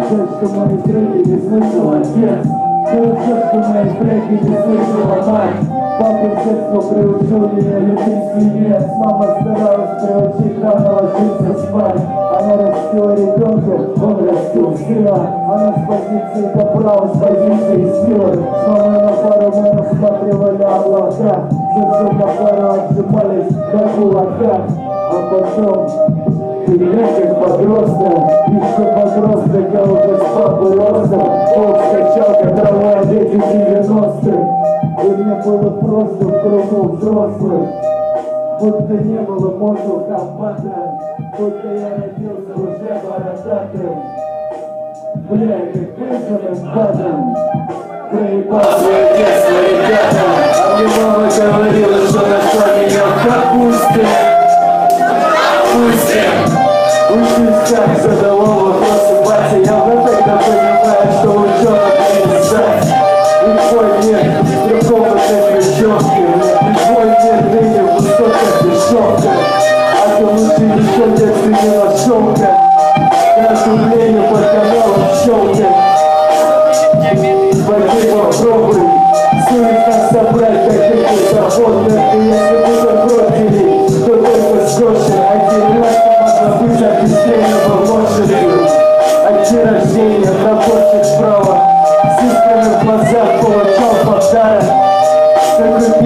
Жаль, что мои треки не слышал отец. Хорошо, что мои треки не слышала мать. Папа с детства приучил меня любить свинец. Мама старалась приучить рано ложиться спать. Она растила ребенка, он растил сына. Она с позиции добра, с позиции силы. С мамой на пару мы рассматривали Аллаха. Зачем на пару отжимались до кулака. А потом я как подросток, еще подросток, я уже с папой ростом. Пол скачал, как трава, дети 90-х. И мне было просто в кругу взрослых. Будто не было Mortal Kombat, будто я родился уже бородатым. Бля, как вызванным падом. Проебал свое детство, ребята. А мне мама говорила, что нашла меня в капусте. Учись так, задавал вопросы батя. Я уже тогда понимаю, что ученый не писать. И твой мир в другом этой девчонке. И твой мир ныне в высоких дешевках. А ты лучше еще детстве не нашел-ка. Каждую время под каналом щелкать. Пойди попробуй совестно собрать каких-то заводных. И если будут бросили, то только скотчем. Один раз можно быть обесцененным лошадью. От день рождения наборчик справа. С искрами в глазах получал подарок. Такой